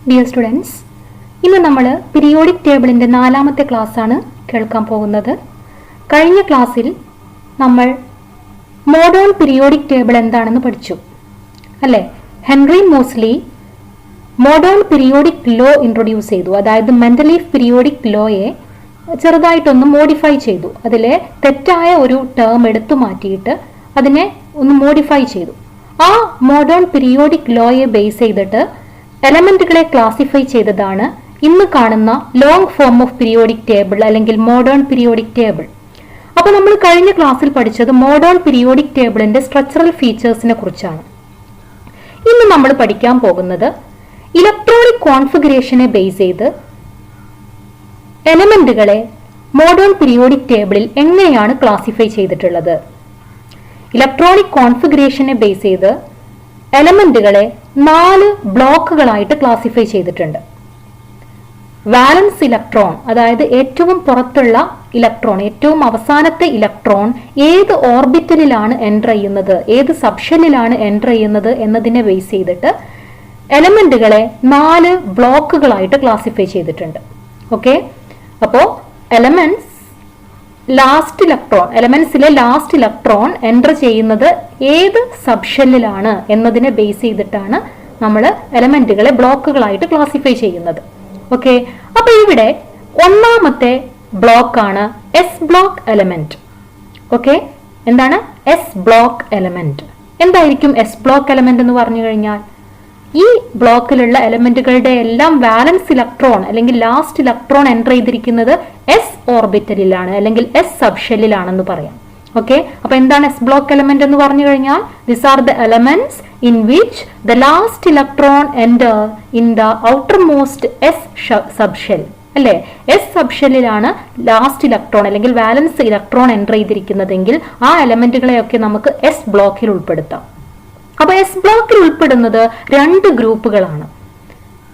Dear students, ഇന്ന് നമ്മൾ periodic ടേബിളിൻ്റെ 4ാമത്തെ ക്ലാസ്സാണ് കേൾക്കാൻ പോകുന്നത്. കഴിഞ്ഞ ക്ലാസ്സിൽ നമ്മൾ മോഡേൺ പീരിയോഡിക് ടേബിൾ എന്താണെന്ന് പഠിച്ചു അല്ലേ. Henry Moseley modern periodic law introduce ചെയ്തു. അതായത് മെൻഡലീഫ് പീരിയോഡിക് ലോയെ ചെറുതായിട്ടൊന്ന് മോഡിഫൈ ചെയ്തു. അതിലെ തെറ്റായ ഒരു ടേം എടുത്തു മാറ്റിയിട്ട് അതിനെ ഒന്ന് മോഡിഫൈ ചെയ്തു. ആ മോഡേൺ പീരിയോഡിക് ലോയെ ബേസ് ചെയ്തിട്ട് എലമെന്റുകളെ ക്ലാസിഫൈ ചെയ്തതാണ് ഇന്ന് കാണുന്ന long form of periodic table അല്ലെങ്കിൽ മോഡേൺ പീരിയോഡിക് ടേബിൾ. അപ്പോൾ നമ്മൾ കഴിഞ്ഞ ക്ലാസ്സിൽ പഠിച്ചത് മോഡേൺ പീരിയോഡിക് ടേബിളിന്റെ സ്ട്രക്ചറൽ ഫീച്ചേഴ്സിനെ കുറിച്ചാണ്. ഇന്ന് നമ്മൾ പഠിക്കാൻ പോകുന്നത് ഇലക്ട്രോണിക് കോൺഫിഗറേഷനെ ബേസ് ചെയ്ത് എലമെന്റുകളെ മോഡേൺ പീരിയോഡിക് ടേബിളിൽ എങ്ങനെയാണ് ക്ലാസിഫൈ ചെയ്തിട്ടുള്ളത്. ഇലക്ട്രോണിക് കോൺഫിഗറേഷനെ ബേസ് ചെയ്ത് എലമെന്റുകളെ 4 ബ്ലോക്കുകളായിട്ട് ക്ലാസിഫൈ ചെയ്തിട്ടുണ്ട്. വാലൻസ് ഇലക്ട്രോൺ, അതായത് ഏറ്റവും പുറത്തുള്ള ഇലക്ട്രോൺ, ഏറ്റവും അവസാനത്തെ ഇലക്ട്രോൺ ഏത് ഓർബിറ്റലിലാണ് എൻ്റർ ചെയ്യുന്നത്, ഏത് സബ്ഷെല്ലിലാണ് എൻ്റർ ചെയ്യുന്നത് എന്നതിനെ ബേസ് ചെയ്തിട്ട് എലമെന്റുകളെ 4 ബ്ലോക്കുകളായിട്ട് ക്ലാസിഫൈ ചെയ്തിട്ടുണ്ട്. ഓക്കെ, അപ്പോൾ എലമെന്റ്സിലെ ലാസ്റ്റ് ഇലക്ട്രോൺ എൻ്റർ ചെയ്യുന്നത് ഏത് സബ്ഷെല്ലിലാണ് എന്നതിനെ ബേസ് ചെയ്തിട്ടാണ് നമ്മൾ എലമെന്റുകളെ ബ്ലോക്കുകളായിട്ട് ക്ലാസിഫൈ ചെയ്യുന്നത്. ഓക്കെ, അപ്പൊ ഇവിടെ ഒന്നാമത്തെ ബ്ലോക്കാണ് എസ് ബ്ലോക്ക് എലമെന്റ്. ഓക്കെ, എന്താണ് എസ് ബ്ലോക്ക് എലമെന്റ്? എന്തായിരിക്കും എസ് ബ്ലോക്ക് എലമെന്റ് എന്ന് പറഞ്ഞു കഴിഞ്ഞാൽ, ഈ ബ്ലോക്കിലുള്ള എലമെന്റുകളുടെ എല്ലാം വാലൻസ് ഇലക്ട്രോൺ അല്ലെങ്കിൽ ലാസ്റ്റ് ഇലക്ട്രോൺ എൻ്റർ ചെയ്തിരിക്കുന്നത് എസ് ഓർബിറ്റലിലാണ് അല്ലെങ്കിൽ എസ് സബ്ഷെല്ലിലാണെന്ന് പറയാം. ഓക്കെ, അപ്പൊ എന്താണ് എസ് ബ്ലോക്ക് എലമെന്റ് എന്ന് പറഞ്ഞു കഴിഞ്ഞാൽ, this are the elements in which the last electron enter in the outer most S subshell അല്ലെ. എസ് സബ്ഷെല്ലിലാണ് ലാസ്റ്റ് ഇലക്ട്രോൺ അല്ലെങ്കിൽ വാലൻസ് ഇലക്ട്രോൺ എൻ്റർ ചെയ്തിരിക്കുന്നതെങ്കിൽ ആ എലമെന്റുകളെയൊക്കെ നമുക്ക് എസ് ബ്ലോക്കിൽ ഉൾപ്പെടുത്താം. അപ്പൊ എസ് ബ്ലോക്കിൽ ഉൾപ്പെടുന്നത് 2 ഗ്രൂപ്പുകളാണ്.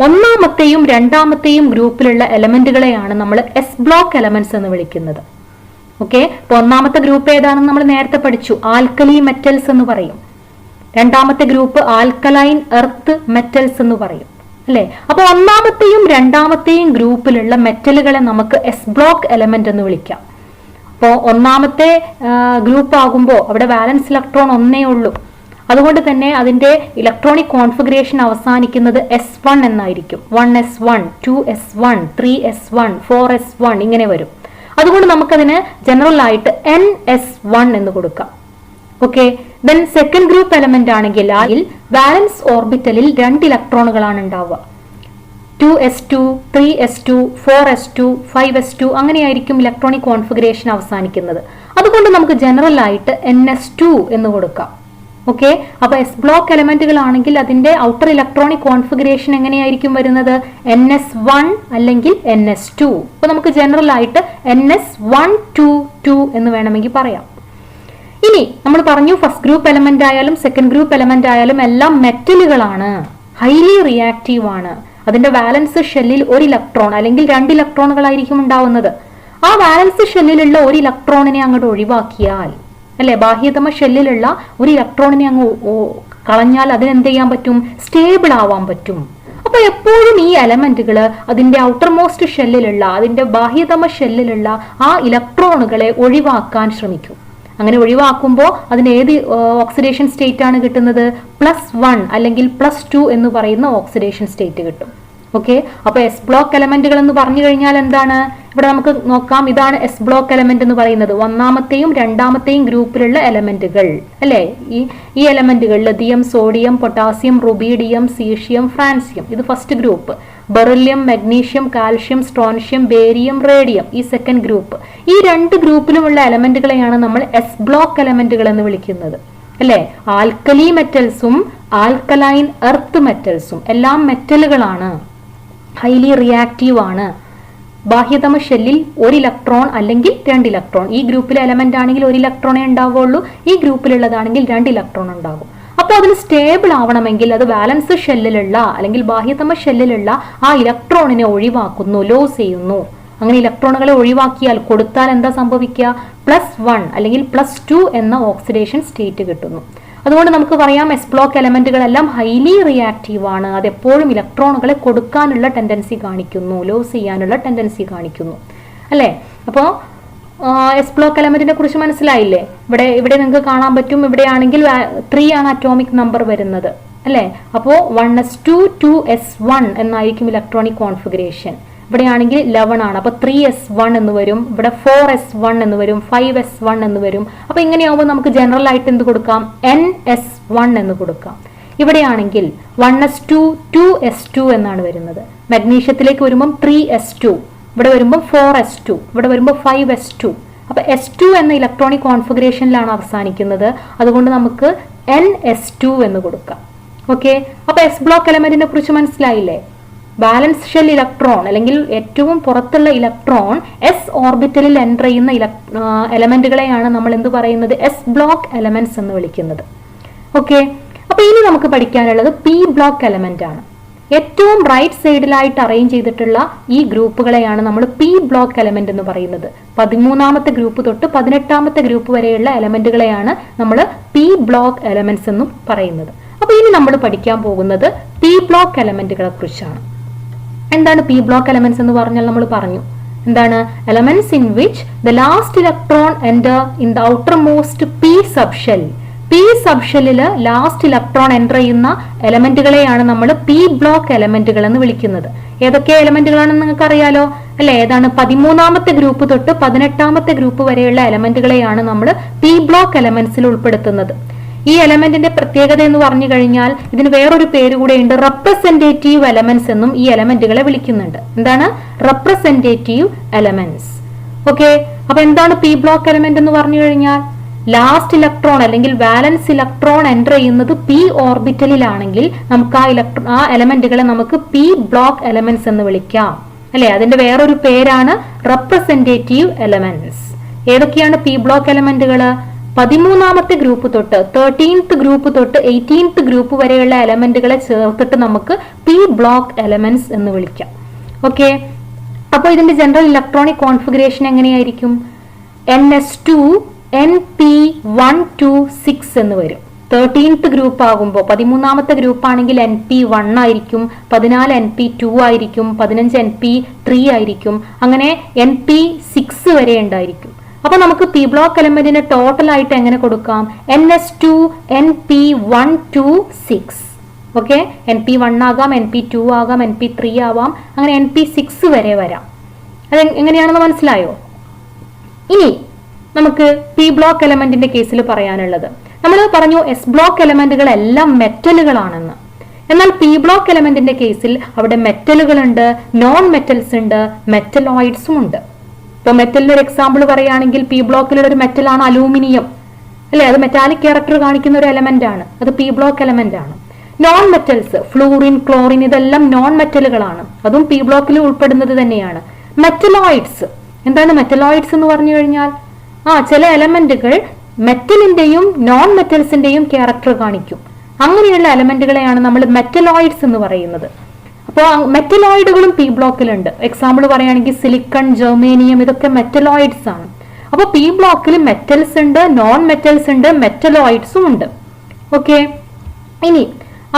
ഒന്നാമത്തെയും രണ്ടാമത്തെയും ഗ്രൂപ്പിലുള്ള എലമെന്റുകളെയാണ് നമ്മൾ എസ് ബ്ലോക്ക് എലമെന്റ്സ് എന്ന് വിളിക്കുന്നത്. ഓക്കെ, അപ്പൊ ഒന്നാമത്തെ ഗ്രൂപ്പ് ഏതാണെന്ന് നമ്മൾ നേരത്തെ പഠിച്ചു, ആൽക്കലി മെറ്റൽസ് എന്ന് പറയും. രണ്ടാമത്തെ ഗ്രൂപ്പ് ആൽക്കലൈൻ എർത്ത് മെറ്റൽസ് എന്ന് പറയും അല്ലെ. അപ്പൊ ഒന്നാമത്തെയും രണ്ടാമത്തെയും ഗ്രൂപ്പിലുള്ള മെറ്റലുകളെ നമുക്ക് എസ് ബ്ലോക്ക് എലമെന്റ് എന്ന് വിളിക്കാം. അപ്പോൾ ഒന്നാമത്തെ ഗ്രൂപ്പ് ആകുമ്പോൾ അവിടെ വാലൻസ് ഇലക്ട്രോൺ ഒന്നേ ഉള്ളൂ. അതുകൊണ്ട് തന്നെ അതിന്റെ ഇലക്ട്രോണിക് കോൺഫിഗറേഷൻ അവസാനിക്കുന്നത് S1 എന്നായിരിക്കും. 1s1, 2s1, 3s1, 4s1 ഇങ്ങനെ വരും. അതുകൊണ്ട് നമുക്കതിന് ജനറൽ ആയിട്ട് NS1 എന്ന് കൊടുക്കാം. Okay, then second group element ആണെങ്കിൽ വാലൻസ് ഓർബിറ്റലിൽ 2 ഇലക്ട്രോണുകളാണ് ഉണ്ടാവുക. 2s2, 3s2, 4s2, 5s2 അങ്ങനെയായിരിക്കും ഇലക്ട്രോണിക് കോൺഫിഗറേഷൻ അവസാനിക്കുന്നത്. അതുകൊണ്ട് നമുക്ക് ജനറൽ ആയിട്ട് NS2 എന്ന് കൊടുക്കാം. ഓക്കെ, അപ്പൊ എസ് ബ്ലോക്ക് എലമെന്റുകൾ ആണെങ്കിൽ അതിന്റെ ഔട്ടർ ഇലക്ട്രോണിക് കോൺഫിഗറേഷൻ എങ്ങനെയായിരിക്കും വരുന്നത്, NS1 അല്ലെങ്കിൽ NS2. അപ്പൊ നമുക്ക് ജനറൽ ആയിട്ട് NS122 എന്ന് വേണമെങ്കിൽ പറയാം. ഇനി നമ്മൾ പറഞ്ഞു ഫസ്റ്റ് ഗ്രൂപ്പ് എലമെന്റ് ആയാലും സെക്കൻഡ് ഗ്രൂപ്പ് എലമെന്റ് ആയാലും എല്ലാം മെറ്റലുകളാണ്, ഹൈലി റിയാക്റ്റീവ് ആണ്. അതിന്റെ വാലൻസ് ഷെല്ലിൽ 1 ഇലക്ട്രോൺ അല്ലെങ്കിൽ 2 ഇലക്ട്രോണുകളായിരിക്കും ഉണ്ടാവുന്നത്. ആ വാലൻസ് ഷെല്ലിലുള്ള 1 ഇലക്ട്രോണിനെ അങ്ങോട്ട് ഒഴിവാക്കിയാൽ അല്ലെ, ബാഹ്യതമ ഷെല്ലിലുള്ള 1 ഇലക്ട്രോണിനെ അങ്ങ് കളഞ്ഞാൽ അതിനെന്ത് ചെയ്യാൻ പറ്റും, സ്റ്റേബിൾ ആവാൻ പറ്റും. അപ്പൊ എപ്പോഴും ഈ എലമെന്റുകൾ അതിന്റെ ഔട്ടർ മോസ്റ്റ് ഷെല്ലിലുള്ള അതിന്റെ ബാഹ്യതമ ഷെല്ലിലുള്ള ആ ഇലക്ട്രോണുകളെ ഒഴിവാക്കാൻ ശ്രമിക്കും. അങ്ങനെ ഒഴിവാക്കുമ്പോൾ അതിന് ഏത് ഓക്സിഡേഷൻ സ്റ്റേറ്റ് ആണ് കിട്ടുന്നത്, +1 അല്ലെങ്കിൽ +2 എന്ന് പറയുന്ന ഓക്സിഡേഷൻ സ്റ്റേറ്റ് കിട്ടും. ഓക്കെ, അപ്പൊ എസ് ബ്ലോക്ക് എലമെന്റുകൾ എന്ന് പറഞ്ഞു കഴിഞ്ഞാൽ എന്താണ്, ഇവിടെ നമുക്ക് നോക്കാം. ഇതാണ് എസ് ബ്ലോക്ക് എലമെന്റ് എന്ന് പറയുന്നത്, ഒന്നാമത്തെയും രണ്ടാമത്തെയും ഗ്രൂപ്പിലുള്ള എലമെന്റുകൾ അല്ലെ. ഈ എലമെന്റുകൾ lithium, sodium, potassium, rubidium, caesium, francium ഇത് first group. Beryllium, magnesium, calcium, strontium, barium, radium ഈ സെക്കൻഡ് ഗ്രൂപ്പ്. ഈ 2 ഗ്രൂപ്പിലുമുള്ള എലമെന്റുകളെയാണ് നമ്മൾ എസ് ബ്ലോക്ക് എലമെന്റുകൾ എന്ന് വിളിക്കുന്നത് അല്ലെ. ആൽക്കലി മെറ്റൽസും ആൽക്കലൈൻ എർത്ത് മെറ്റൽസും എല്ലാം മെറ്റലുകളാണ്, ഹൈലി റിയാക്റ്റീവ് ആണ്. ബാഹ്യതമ ഷെല്ലിൽ 1 ഇലക്ട്രോൺ അല്ലെങ്കിൽ 2 ഇലക്ട്രോൺ. ഈ ഗ്രൂപ്പിലെ എലമെന്റ് ആണെങ്കിൽ 1 ഇലക്ട്രോണേ ഉണ്ടാവുള്ളൂ, ഈ ഗ്രൂപ്പിലുള്ളതാണെങ്കിൽ 2 ഇലക്ട്രോൺ ഉണ്ടാകും. അപ്പോൾ അതിന് സ്റ്റേബിൾ ആവണമെങ്കിൽ അത് വാലൻസ് ഷെല്ലിലുള്ള അല്ലെങ്കിൽ ബാഹ്യതമ ഷെല്ലിലുള്ള ആ ഇലക്ട്രോണിനെ ഒഴിവാക്കുന്നു, ലോസ് ചെയ്യുന്നു. അങ്ങനെ ഇലക്ട്രോണുകളെ ഒഴിവാക്കിയാൽ കൊടുത്താൽ എന്താ സംഭവിക്കുക, +1 അല്ലെങ്കിൽ +2 എന്ന ഓക്സിഡേഷൻ സ്റ്റേറ്റ് കിട്ടുന്നു. അതുകൊണ്ട് നമുക്ക് പറയാം എസ് ബ്ലോക്ക് എലമെന്റുകളെല്ലാം ഹൈലി റിയാക്റ്റീവ് ആണ്. അത് എപ്പോഴും ഇലക്ട്രോണുകളെ കൊടുക്കാനുള്ള ടെൻഡൻസി കാണിക്കുന്നു, ലോസ് ചെയ്യാനുള്ള ടെൻഡൻസി കാണിക്കുന്നു, അല്ലേ? അപ്പോൾ എസ് ബ്ലോക്ക് എലമെന്റിനെ കുറിച്ച് മനസ്സിലായില്ലേ? ഇവിടെ നിങ്ങൾക്ക് കാണാൻ പറ്റും, ഇവിടെയാണെങ്കിൽ 3 ആണ് അറ്റോമിക് നമ്പർ വരുന്നത്, അല്ലേ? അപ്പോൾ 1s2 2s1 എന്നായിരിക്കും ഇലക്ട്രോണിക് കോൺഫിഗറേഷൻ. ഇവിടെയാണെങ്കിൽ 11 ആണ്, അപ്പോൾ 3s1 എന്ന് വരും. ഇവിടെ 4s1 എന്ന് വരും, 5s1 എന്ന് വരും. അപ്പോൾ ഇങ്ങനെയാവുമ്പോൾ നമുക്ക് ജനറൽ ആയിട്ട് എന്ത് കൊടുക്കാം? ns1 എന്ന് കൊടുക്കാം. ഇവിടെയാണെങ്കിൽ 1s2 2s2 എന്നാണ് വരുന്നത്. മഗ്നീഷ്യത്തിലേക്ക് വരുമ്പം 3s2, ഇവിടെ വരുമ്പോൾ 4s2, ഇവിടെ വരുമ്പോൾ 5s2. അപ്പൊ s2 എന്ന ഇലക്ട്രോണിക് കോൺഫിഗറേഷനിലാണ് അവസാനിക്കുന്നത്. അതുകൊണ്ട് നമുക്ക് ns2 എന്ന് കൊടുക്കാം. ഓക്കെ, അപ്പൊ എസ് ബ്ലോക്ക് എലമെന്റിനെ കുറിച്ച് മനസ്സിലായില്ലേ? ബാലൻസ് ഷെൽ ഇലക്ട്രോൺ അല്ലെങ്കിൽ ഏറ്റവും പുറത്തുള്ള ഇലക്ട്രോൺ എസ് ഓർബിറ്റലിൽ എൻ്റർ ചെയ്യുന്ന എലമെന്റുകളെയാണ് നമ്മൾ എന്ത് പറയുന്നത്? എസ് ബ്ലോക്ക് എലമെന്റ്സ് എന്ന് വിളിക്കുന്നത്. ഓക്കെ, അപ്പൊ ഇനി നമുക്ക് പഠിക്കാനുള്ളത് പി ബ്ലോക്ക് എലമെന്റ് ആണ്. ഏറ്റവും റൈറ്റ് സൈഡിലായിട്ട് അറേഞ്ച് ചെയ്തിട്ടുള്ള ഈ ഗ്രൂപ്പുകളെയാണ് നമ്മൾ പി ബ്ലോക്ക് എലമെന്റ് എന്ന് പറയുന്നത്. 13ാമത്തെ ഗ്രൂപ്പ് തൊട്ട് 18ാമത്തെ ഗ്രൂപ്പ് വരെയുള്ള എലമെന്റുകളെയാണ് നമ്മൾ പി ബ്ലോക്ക് എലമെന്റ്സ് എന്നും പറയുന്നത്. അപ്പൊ ഇനി നമ്മൾ പഠിക്കാൻ പോകുന്നത് പി ബ്ലോക്ക് എലമെന്റുകളെ കുറിച്ചാണ്. എന്താണ് പി ബ്ലോക്ക് എലമെന്റ്സ് എന്ന് പറഞ്ഞാൽ നമ്മൾ പറഞ്ഞു എന്താണ്? Elements in which the last electron enter in the outermost p subshell. P സബ്ഷെല്ലില് ലാസ്റ്റ് ഇലക്ട്രോൺ എൻ്റർ ചെയ്യുന്ന എലമെന്റുകളെയാണ് നമ്മൾ പി ബ്ലോക്ക് എലമെന്റുകൾ എന്ന് വിളിക്കുന്നത്. ഏതൊക്കെ എലമെന്റുകളാണെന്ന് നിങ്ങൾക്ക് അറിയാലോ, അല്ലെ? ഏതാണ്? 13ാമത്തെ ഗ്രൂപ്പ് തൊട്ട് 18ാമത്തെ ഗ്രൂപ്പ് വരെയുള്ള എലമെന്റുകളെയാണ് നമ്മൾ പി ബ്ലോക്ക് എലമെന്റ്സിൽ ഉൾപ്പെടുത്തുന്നത്. ഈ എലമെന്റിന്റെ പ്രത്യേകത എന്ന് പറഞ്ഞു കഴിഞ്ഞാൽ ഇതിന് വേറൊരു പേര് കൂടെ ഉണ്ട്, റെപ്രസെന്റേറ്റീവ് എലമെന്റ്സ് എന്നും ഈ എലമെന്റുകളെ വിളിക്കുന്നുണ്ട്. എന്താണ്? Representative elements. ഓക്കെ, അപ്പൊ എന്താണ് പി ബ്ലോക്ക് എലമെന്റ് എന്ന് പറഞ്ഞു കഴിഞ്ഞാൽ? ലാസ്റ്റ് ഇലക്ട്രോൺ അല്ലെങ്കിൽ വാലൻസ് ഇലക്ട്രോൺ എൻ്റർ ചെയ്യുന്നത് പി ഓർബിറ്റലിലാണെങ്കിൽ നമുക്ക് ആ എലമെന്റുകളെ നമുക്ക് പി ബ്ലോക്ക് എലമെന്റ്സ് എന്ന് വിളിക്കാം, അല്ലെ? അതിന്റെ വേറൊരു പേരാണ് റെപ്രസെന്റേറ്റീവ് എലമെന്റ്സ്. ഏതൊക്കെയാണ് പി ബ്ലോക്ക് എലമെന്റുകൾ? 13ാമത്തെ ഗ്രൂപ്പ് തൊട്ട് 13th ഗ്രൂപ്പ് തൊട്ട് 18th ഗ്രൂപ്പ് വരെയുള്ള എലമെന്റുകളെ ചേർത്തിട്ട് നമുക്ക് പി ബ്ലോക്ക് എലമെന്റ്സ് എന്ന് വിളിക്കാം. ഓക്കെ, അപ്പോൾ ഇതിന്റെ ജനറൽ ഇലക്ട്രോണിക് കോൺഫിഗറേഷൻ എങ്ങനെയായിരിക്കും? ns2 np126 എന്ന് വരും. 13th ഗ്രൂപ്പ് ആകുമ്പോൾ 13ാമത്തെ ഗ്രൂപ്പ് ആണെങ്കിൽ np1 ആയിരിക്കും, 14 np2 ആയിരിക്കും, 15 np3 ആയിരിക്കും, അങ്ങനെ np6 വരെ ഉണ്ടായിരിക്കും. അപ്പൊ നമുക്ക് പി ബ്ലോക്ക് എലമെന്റിന് ടോട്ടൽ ആയിട്ട് എങ്ങനെ കൊടുക്കാം? ns2 np126. ഓക്കെ, np1 ആകാം, np2 ആകാം, np3 ആവാം, അങ്ങനെ np6 വരെ വരാം. അത് എങ്ങനെയാണെന്ന് മനസ്സിലായോ? ഇനി നമുക്ക് പി ബ്ലോക്ക് എലമെന്റിന്റെ കേസിൽ പറയാനുള്ളത്, നമ്മൾ പറഞ്ഞു എസ് ബ്ലോക്ക് എലമെന്റുകൾ എല്ലാം മെറ്റലുകളാണെന്ന്. എന്നാൽ പി ബ്ലോക്ക് എലമെന്റിന്റെ കേസിൽ അവിടെ മെറ്റലുകൾ ഉണ്ട്, നോൺ മെറ്റൽസ് ഉണ്ട്, മെറ്റലോയിഡ്സും ഉണ്ട്. ഇപ്പൊ മെറ്റലിന്റെ ഒരു എക്സാമ്പിൾ പറയുകയാണെങ്കിൽ പി ബ്ലോക്കിലുള്ള ഒരു മെറ്റലാണ് അലൂമിനിയം, അല്ലെ? അത് മെറ്റാലിക് ക്യാരക്ടർ കാണിക്കുന്ന ഒരു എലമെന്റ് ആണ്, അത് പി ബ്ലോക്ക് എലമെന്റ് ആണ്. നോൺ മെറ്റൽസ് ഫ്ലൂറിൻ, ക്ലോറിൻ ഇതെല്ലാം നോൺ മെറ്റലുകളാണ്, അതും പി ബ്ലോക്കിൽ ഉൾപ്പെടുന്നത് തന്നെയാണ്. മെറ്റലോയിഡ്സ്, എന്താണ് മെറ്റലോയിഡ്സ് എന്ന് പറഞ്ഞു കഴിഞ്ഞാൽ? ചില എലമെന്റുകൾ മെറ്റലിന്റെയും നോൺ മെറ്റൽസിന്റെയും ക്യാരക്ടർ കാണിക്കും. അങ്ങനെയുള്ള എലമെന്റുകളെയാണ് നമ്മൾ മെറ്റലോയിഡ്സ് എന്ന് പറയുന്നത്. അപ്പോൾ മെറ്റലോയിഡുകളും പി ബ്ലോക്കിലുണ്ട്. എക്സാമ്പിൾ പറയുകയാണെങ്കിൽ സിലിക്കൺ, ജെർമേനിയം ഇതൊക്കെ മെറ്റലോയിഡ്സ് ആണ്. അപ്പോൾ പി ബ്ലോക്കിൽ മെറ്റൽസ് ഉണ്ട്, നോൺ മെറ്റൽസ് ഉണ്ട്, മെറ്റലോയിഡ്സും ഉണ്ട്. ഓക്കെ, ഇനി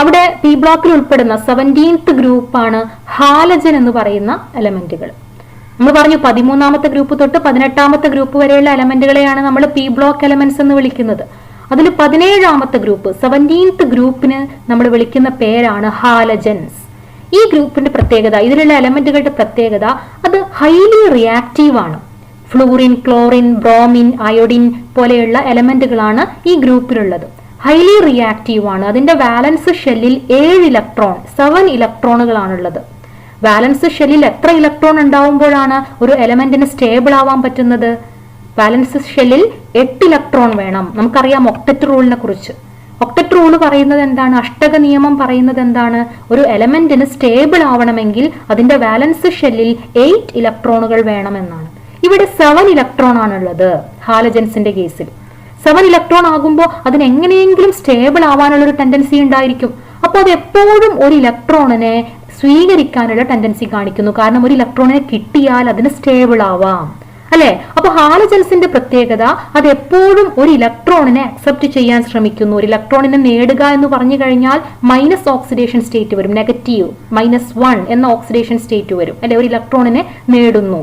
അവിടെ പി ബ്ലോക്കിൽ ഉൾപ്പെടുന്ന 17th ഗ്രൂപ്പാണ് ഹാലജൻ എന്ന് പറയുന്ന എലമെന്റുകൾ. നമ്മൾ പറഞ്ഞു 13ാമത്തെ ഗ്രൂപ്പ് തൊട്ട് 18ാമത്തെ ഗ്രൂപ്പ് വരെയുള്ള എലമെന്റുകളെയാണ് നമ്മൾ പി ബ്ലോക്ക് എലമെന്റ്സ് എന്ന് വിളിക്കുന്നത്. അതിൽ 17ാമത്തെ ഗ്രൂപ്പ് 17th ഗ്രൂപ്പിന് നമ്മൾ വിളിക്കുന്ന പേരാണ് ഹാലജൻസ്. ഈ ഗ്രൂപ്പിന്റെ പ്രത്യേകത, ഇതിലുള്ള എലമെന്റുകളുടെ പ്രത്യേകത, അത് ഹൈലി റിയാക്റ്റീവ് ആണ്. ഫ്ലൂറിൻ, ക്ലോറിൻ, ബ്രോമിൻ, അയോഡിൻ പോലെയുള്ള എലമെന്റുകളാണ് ഈ ഗ്രൂപ്പിലുള്ളത്. ഹൈലി റിയാക്റ്റീവ് ആണ്. അതിന്റെ വാലൻസ് ഷെല്ലിൽ 7 ഇലക്ട്രോണുകളാണുള്ളത്. വാലൻസ് ഷെല്ലിൽ എത്ര ഇലക്ട്രോൺ ഉണ്ടാവുമ്പോഴാണ് ഒരു എലമെന്റിന് സ്റ്റേബിൾ ആവാൻ പറ്റുന്നത്? വാലൻസ് ഷെല്ലിൽ 8 ഇലക്ട്രോൺ വേണം. നമുക്കറിയാം ഒക്ടറ്റ് റൂളിനെ കുറിച്ച്. ഒക്ടറ്റ് റൂൾ പറയുന്നത് എന്താണ്? അഷ്ടക നിയമം പറയുന്നത് എന്താണ്? ഒരു എലമെന്റിന് സ്റ്റേബിൾ ആവണമെങ്കിൽ അതിന്റെ വാലൻസ് ഷെല്ലിൽ 8 ഇലക്ട്രോണുകൾ വേണമെന്നാണ്. ഇവിടെ 7 ഇലക്ട്രോൺ ആണുള്ളത് ഹാലജൻസിന്റെ കേസിൽ. 7 ഇലക്ട്രോൺ ആകുമ്പോൾ അതിന് എങ്ങനെയെങ്കിലും സ്റ്റേബിൾ ആവാനുള്ള ഒരു ടെൻഡൻസി ഉണ്ടായിരിക്കും. അപ്പോൾ അത് എപ്പോഴും ഒരു ഇലക്ട്രോണിനെ സ്വീകരിക്കാനുള്ള ടെൻഡൻസി കാണിക്കുന്നു. കാരണം ഒരു ഇലക്ട്രോണിനെ കിട്ടിയാൽ അതിന് സ്റ്റേബിൾ ആവാം, അല്ലെ? അപ്പൊ ഹാലജൻസിന്റെ പ്രത്യേകത അത് എപ്പോഴും ഒരു ഇലക്ട്രോണിനെ അക്സെപ്റ്റ് ചെയ്യാൻ ശ്രമിക്കുന്നു. ഒരു ഇലക്ട്രോണിനെ നേടുക എന്ന് പറഞ്ഞു കഴിഞ്ഞാൽ മൈനസ് ഓക്സിഡേഷൻ സ്റ്റേറ്റ് വരും, നെഗറ്റീവ് -1 എന്ന ഓക്സിഡേഷൻ സ്റ്റേറ്റ് വരും, അല്ലെ? ഒരു ഇലക്ട്രോണിനെ നേടുന്നു.